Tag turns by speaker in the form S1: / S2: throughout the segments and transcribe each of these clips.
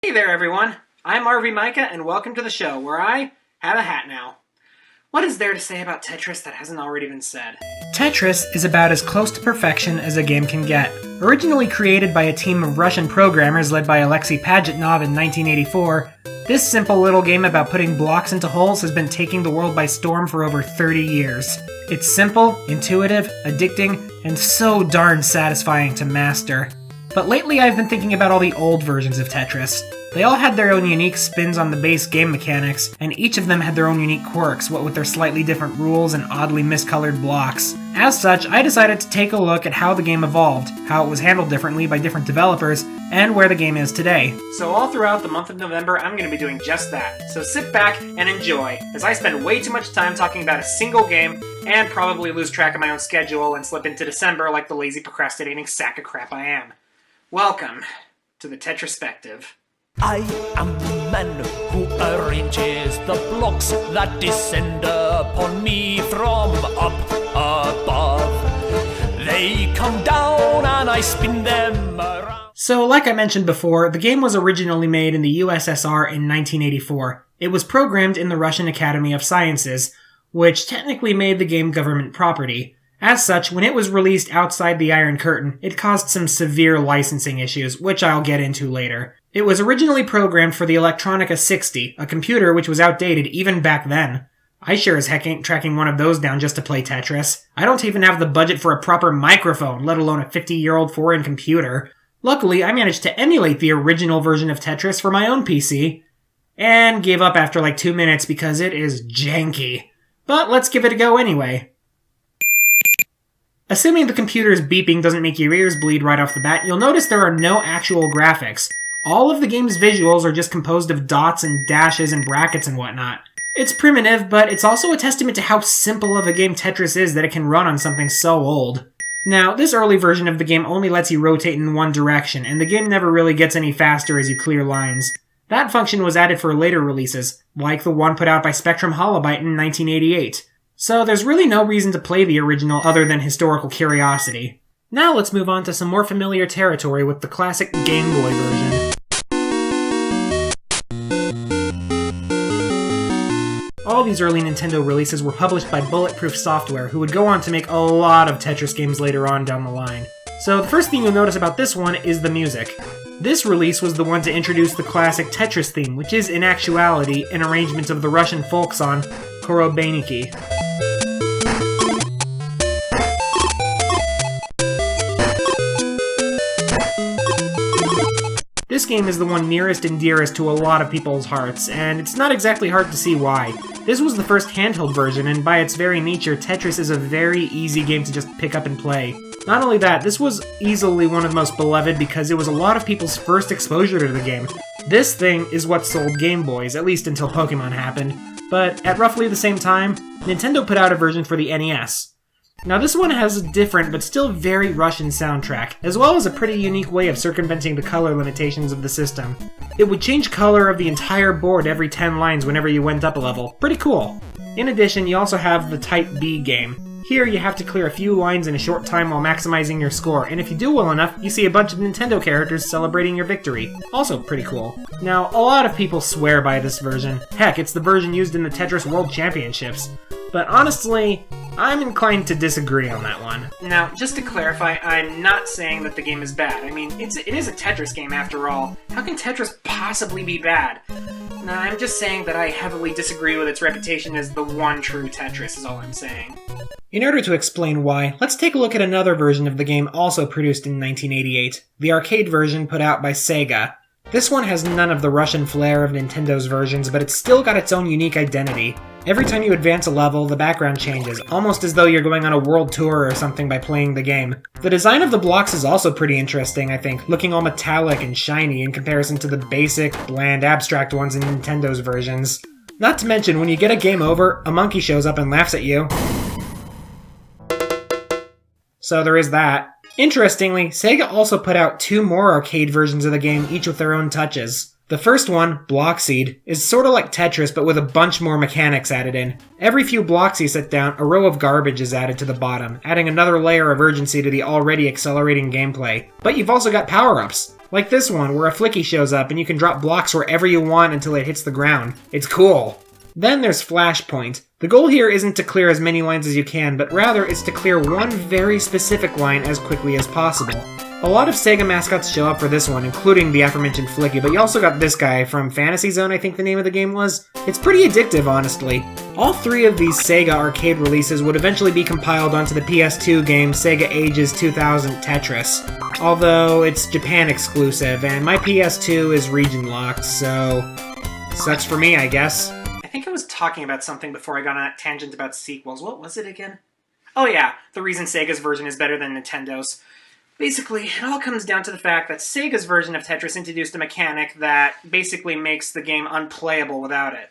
S1: Hey there everyone, I'm RV Micah and welcome to the show where I have a hat now. What is there to say about Tetris that hasn't already been said? Tetris is about as close to perfection as a game can get. Originally created by a team of Russian programmers led by Alexei Pajitnov in 1984, this simple little game about putting blocks into holes has been taking the world by storm for over 30 years. It's simple, intuitive, addicting, and so darn satisfying to master. But lately I've been thinking about all the old versions of Tetris. They all had their own unique spins on the base game mechanics, and each of them had their own unique quirks, what with their slightly different rules and oddly miscolored blocks. As such, I decided to take a look at how the game evolved, how it was handled differently by different developers, and where the game is today. So all throughout the month of November, I'm going to be doing just that. So sit back and enjoy, as I spend way too much time talking about a single game, and probably lose track of my own schedule and slip into December like the lazy procrastinating sack of crap I am. Welcome to the Tetrispective.
S2: I am the man who arranges the blocks that descend upon me from up above. They come down and I spin them around.
S1: So, like I mentioned before, the game was originally made in the USSR in 1984. It was programmed in the Russian Academy of Sciences, which technically made the game government property. As such, when it was released outside the Iron Curtain, it caused some severe licensing issues, which I'll get into later. It was originally programmed for the Electronica 60, a computer which was outdated even back then. I sure as heck ain't tracking one of those down just to play Tetris. I don't even have the budget for a proper microphone, let alone a 50-year-old foreign computer. Luckily, I managed to emulate the original version of Tetris for my own PC, and gave up after like 2 minutes because it is janky. But let's give it a go anyway. Assuming the computer's beeping doesn't make your ears bleed right off the bat, you'll notice there are no actual graphics. All of the game's visuals are just composed of dots and dashes and brackets and whatnot. It's primitive, but it's also a testament to how simple of a game Tetris is that it can run on something so old. Now, this early version of the game only lets you rotate in one direction, and the game never really gets any faster as you clear lines. That function was added for later releases, like the one put out by Spectrum Holobyte in 1988. So there's really no reason to play the original other than historical curiosity. Now let's move on to some more familiar territory with the classic Game Boy version. All these early Nintendo releases were published by Bulletproof Software, who would go on to make a lot of Tetris games later on down the line. So the first thing you'll notice about this one is the music. This release was the one to introduce the classic Tetris theme, which is in actuality an arrangement of the Russian folk song Korobeniki. This game is the one nearest and dearest to a lot of people's hearts, and it's not exactly hard to see why. This was the first handheld version, and by its very nature, Tetris is a very easy game to just pick up and play. Not only that, this was easily one of the most beloved because it was a lot of people's first exposure to the game. This thing is what sold Game Boys, at least until Pokemon happened, but at roughly the same time, Nintendo put out a version for the NES. Now this one has a different but still very Russian soundtrack, as well as a pretty unique way of circumventing the color limitations of the system. It would change color of the entire board every 10 lines whenever you went up a level. Pretty cool. In addition, you also have the Type B game. Here you have to clear a few lines in a short time while maximizing your score, and if you do well enough, you see a bunch of Nintendo characters celebrating your victory. Also pretty cool. Now, a lot of people swear by this version. Heck, it's the version used in the Tetris World Championships. But honestly, I'm inclined to disagree on that one. Now, just to clarify, I'm not saying that the game is bad. I mean, it is a Tetris game after all. How can Tetris possibly be bad? No, I'm just saying that I heavily disagree with its reputation as the one true Tetris, is all I'm saying. In order to explain why, let's take a look at another version of the game also produced in 1988, the arcade version put out by Sega. This one has none of the Russian flair of Nintendo's versions, but it's still got its own unique identity. Every time you advance a level, the background changes, almost as though you're going on a world tour or something by playing the game. The design of the blocks is also pretty interesting, I think, looking all metallic and shiny in comparison to the basic, bland, abstract ones in Nintendo's versions. Not to mention, when you get a game over, a monkey shows up and laughs at you. So there is that. Interestingly, Sega also put out 2 more arcade versions of the game, each with their own touches. The first one, Blockseed, is sorta like Tetris but with a bunch more mechanics added in. Every few blocks you set down, a row of garbage is added to the bottom, adding another layer of urgency to the already accelerating gameplay. But you've also got power-ups. Like this one, where a flicky shows up and you can drop blocks wherever you want until it hits the ground. It's cool. Then there's Flashpoint. The goal here isn't to clear as many lines as you can, but rather it's to clear one very specific line as quickly as possible. A lot of Sega mascots show up for this one, including the aforementioned Flicky, but you also got this guy from Fantasy Zone, I think the name of the game was. It's pretty addictive, honestly. All three of these Sega arcade releases would eventually be compiled onto the PS2 game Sega Ages 2000 Tetris, although it's Japan exclusive, and my PS2 is region locked, so sucks for me, I guess. I think I was talking about something before I got on that tangent about sequels. What was it again? Oh yeah, the reason Sega's version is better than Nintendo's. Basically, it all comes down to the fact that Sega's version of Tetris introduced a mechanic that basically makes the game unplayable without it.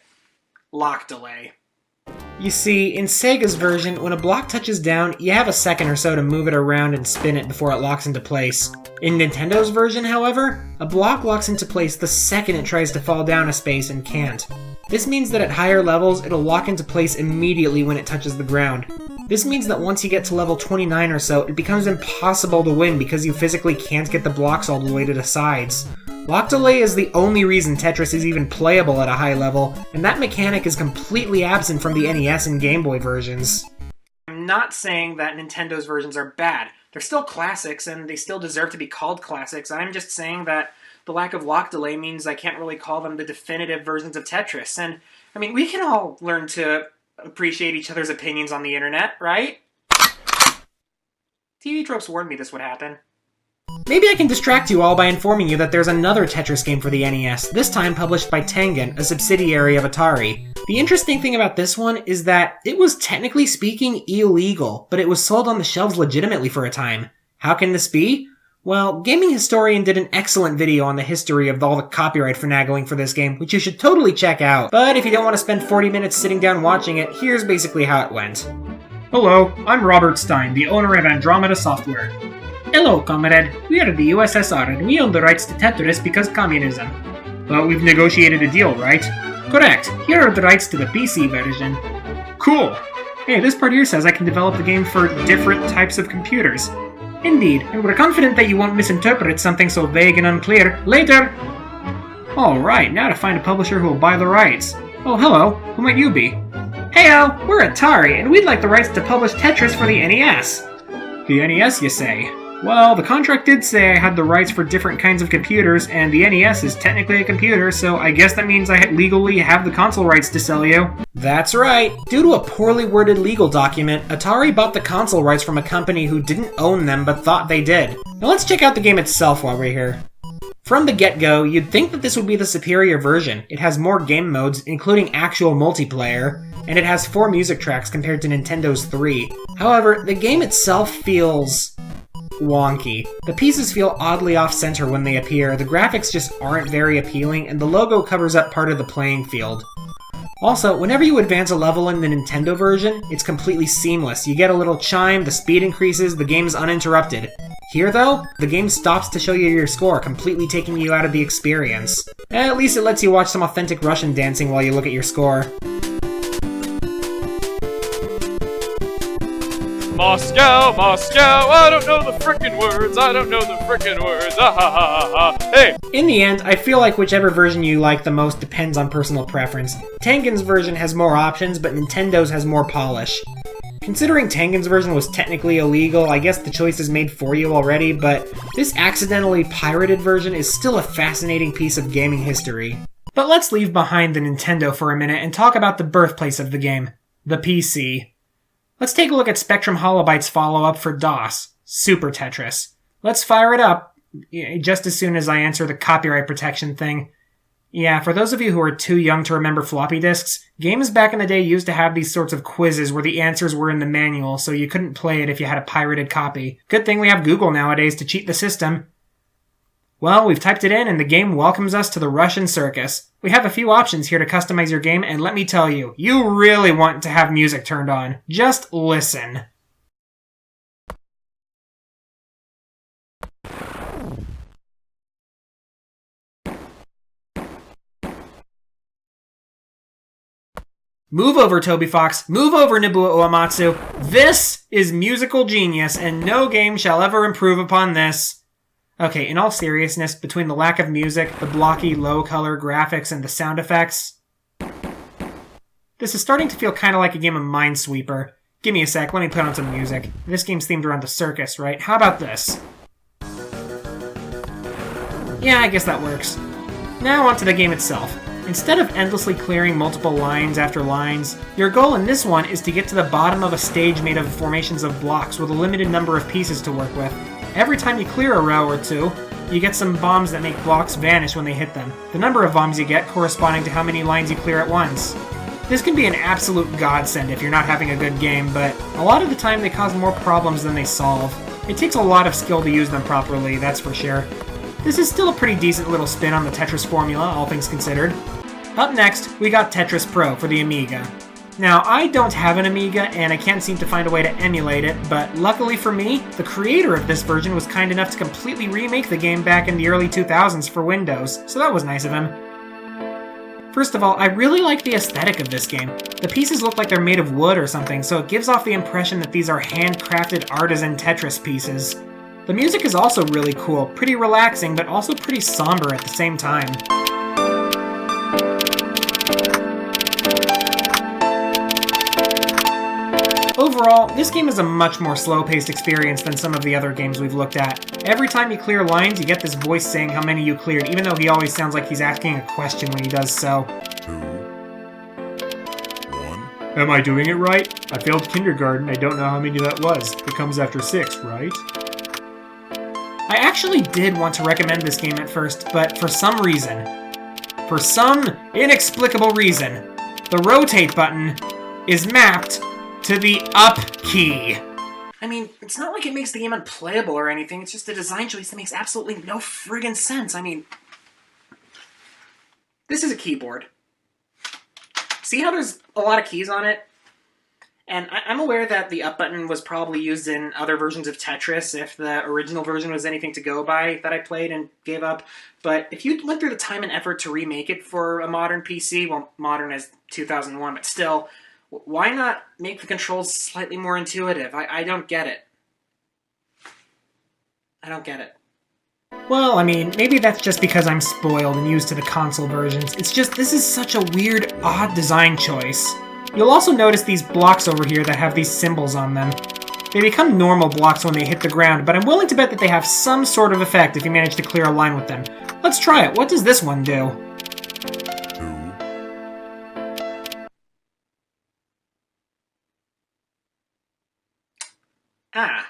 S1: Lock delay. You see, in Sega's version, when a block touches down, you have a second or so to move it around and spin it before it locks into place. In Nintendo's version, however, a block locks into place the second it tries to fall down a space and can't. This means that at higher levels, it'll lock into place immediately when it touches the ground. This means that once you get to level 29 or so, it becomes impossible to win because you physically can't get the blocks all the way to the sides. Lock delay is the only reason Tetris is even playable at a high level, and that mechanic is completely absent from the NES and Game Boy versions. I'm not saying that Nintendo's versions are bad. They're still classics, and they still deserve to be called classics. I'm just saying that the lack of lock delay means I can't really call them the definitive versions of Tetris. And, I mean, we can all learn to appreciate each other's opinions on the internet, right? TV Tropes warned me this would happen. Maybe I can distract you all by informing you that there's another Tetris game for the NES, this time published by Tengen, a subsidiary of Atari. The interesting thing about this one is that it was technically speaking illegal, but it was sold on the shelves legitimately for a time. How can this be? Well, Gaming Historian did an excellent video on the history of all the copyright finagling for this game, which you should totally check out. But if you don't want to spend 40 minutes sitting down watching it, here's basically how it went. Hello, I'm Robert Stein, the owner of Andromeda Software. Hello, comrade. We are the USSR and we own the rights to Tetris because communism. But we've negotiated a deal, right? Correct. Here are the rights to the PC version. Cool. Hey, this part here says I can develop the game for different types of computers. Indeed, and we're confident that you won't misinterpret something so vague and unclear. Later! Alright, now to find a publisher who will buy the rights. Oh, hello. Who might you be? Heyo! We're Atari, and we'd like the rights to publish Tetris for the NES. The NES, you say? Well, the contract did say I had the rights for different kinds of computers, and the NES is technically a computer, so I guess that means I legally have the console rights to sell you. That's right. Due to a poorly worded legal document, Atari bought the console rights from a company who didn't own them but thought they did. Now let's check out the game itself while we're here. From the get-go, you'd think that this would be the superior version. It has more game modes, including actual multiplayer, and it has 4 music tracks compared to Nintendo's 3. However, the game itself feels wonky. The pieces feel oddly off-center when they appear, the graphics just aren't very appealing, and the logo covers up part of the playing field. Also, whenever you advance a level in the Nintendo version, it's completely seamless. You get a little chime, the speed increases, the game's uninterrupted. Here, though, the game stops to show you your score, completely taking you out of the experience. At least it lets you watch some authentic Russian dancing while you look at your score.
S3: Moscow, Moscow, I don't know the frickin' words, ah ha ha ha, hey!
S1: In the end, I feel like whichever version you like the most depends on personal preference. Tengen's version has more options, but Nintendo's has more polish. Considering Tengen's version was technically illegal, I guess the choice is made for you already, but this accidentally pirated version is still a fascinating piece of gaming history. But let's leave behind the Nintendo for a minute and talk about the birthplace of the game, the PC. Let's take a look at Spectrum Holobyte's follow-up for DOS, Super Tetris. Let's fire it up, just as soon as I answer the copyright protection thing. Yeah, for those of you who are too young to remember floppy disks, games back in the day used to have these sorts of quizzes where the answers were in the manual, so you couldn't play it if you had a pirated copy. Good thing we have Google nowadays to cheat the system. Well, we've typed it in and the game welcomes us to the Russian circus. We have a few options here to customize your game, and let me tell you, you really want to have music turned on. Just listen. Move over, Toby Fox. Move over, Nobuo Uematsu. This is musical genius, and no game shall ever improve upon this. Okay, in all seriousness, between the lack of music, the blocky, low-color graphics, and the sound effects, this is starting to feel kind of like a game of Minesweeper. Give me a sec, let me put on some music. This game's themed around the circus, right? How about this? Yeah, I guess that works. Now onto the game itself. Instead of endlessly clearing multiple lines after lines, your goal in this one is to get to the bottom of a stage made of formations of blocks with a limited number of pieces to work with. Every time you clear a row or two, you get some bombs that make blocks vanish when they hit them. The number of bombs you get corresponding to how many lines you clear at once. This can be an absolute godsend if you're not having a good game, but a lot of the time they cause more problems than they solve. It takes a lot of skill to use them properly, that's for sure. This is still a pretty decent little spin on the Tetris formula, all things considered. Up next, we got Tetris Pro for the Amiga. Now, I don't have an Amiga, and I can't seem to find a way to emulate it, but luckily for me, the creator of this version was kind enough to completely remake the game back in the early 2000s for Windows, so that was nice of him. First of all, I really like the aesthetic of this game. The pieces look like they're made of wood or something, so it gives off the impression that these are handcrafted artisan Tetris pieces. The music is also really cool, pretty relaxing, but also pretty somber at the same time. Overall, this game is a much more slow-paced experience than some of the other games we've looked at. Every time you clear lines, you get this voice saying how many you cleared, even though he always sounds like he's asking a question when he does so.
S4: 2, 1.
S1: Am I doing it right? I failed kindergarten, I don't know how many that was. It comes after 6, right? I actually did want to recommend this game at first, but for some inexplicable reason, the rotate button is mapped to the up key. I mean, it's not like it makes the game unplayable or anything, it's just a design choice that makes absolutely no friggin' sense. I mean, this is a keyboard. See how there's a lot of keys on it? And I'm aware that the up button was probably used in other versions of Tetris if the original version was anything to go by that I played and gave up. But if you went through the time and effort to remake it for a modern PC, well, modern as 2001, but still, why not make the controls slightly more intuitive? I don't get it. I don't get it. Well, I mean, maybe that's just because I'm spoiled and used to the console versions. It's just, this is such a weird, odd design choice. You'll also notice these blocks over here that have these symbols on them. They become normal blocks when they hit the ground, but I'm willing to bet that they have some sort of effect if you manage to clear a line with them. Let's try it. What does this one do?
S4: 2.
S1: Ah.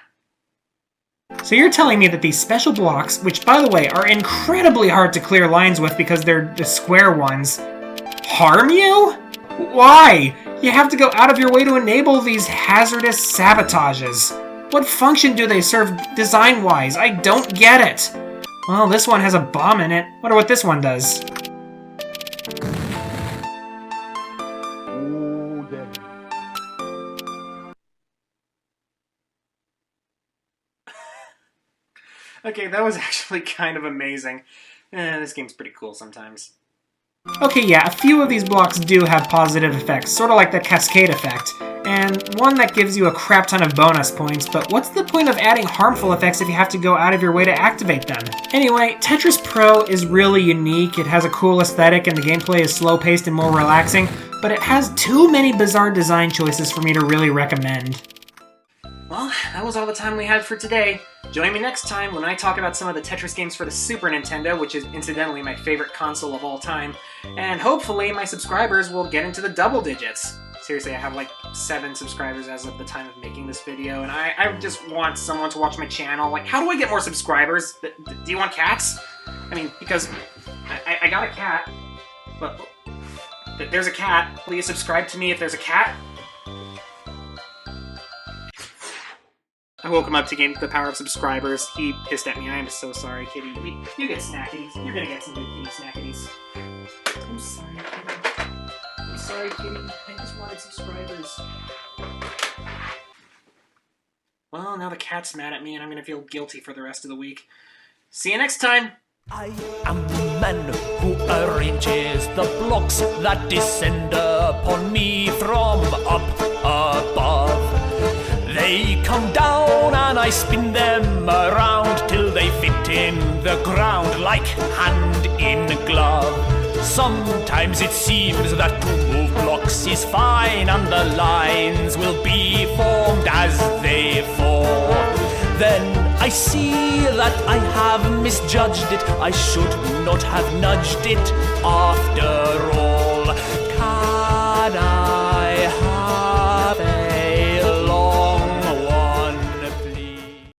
S1: So you're telling me that these special blocks, which by the way are incredibly hard to clear lines with because they're the square ones, harm you? Why? You have to go out of your way to enable these hazardous sabotages. What function do they serve design-wise? I don't get it. Well, this one has a bomb in it. Wonder what this one does. Okay, that was actually kind of amazing. This game's pretty cool sometimes. Okay, yeah, a few of these blocks do have positive effects, sort of like the cascade effect, and one that gives you a crap ton of bonus points, but what's the point of adding harmful effects if you have to go out of your way to activate them? Anyway, Tetris Pro is really unique, it has a cool aesthetic, and the gameplay is slow-paced and more relaxing, but it has too many bizarre design choices for me to really recommend. Well, that was all the time we had for today. Join me next time when I talk about some of the Tetris games for the Super Nintendo, which is incidentally my favorite console of all time, and hopefully my subscribers will get into the double digits. Seriously, I have like 7 subscribers as of the time of making this video, and I just want someone to watch my channel. Like, how do I get more subscribers? Do you want cats? I mean, because I got a cat, but there's a cat. Will you subscribe to me if there's a cat? I woke him up to gain the power of subscribers. He pissed at me. I am so sorry, kitty. You get snackities. You're gonna get some good kitty snackities. I'm sorry, kitty. I'm sorry, kitty. I just wanted subscribers. Well, now the cat's mad at me and I'm gonna feel guilty for the rest of the week. See you next time!
S2: I am the man who arranges the blocks that descend upon me from up above. They come down and I spin them around till they fit in in the ground like hand in glove. Sometimes it seems that to move blocks is fine, and the lines will be formed as they fall. Then I see that I have misjudged it. I should not have nudged it after all.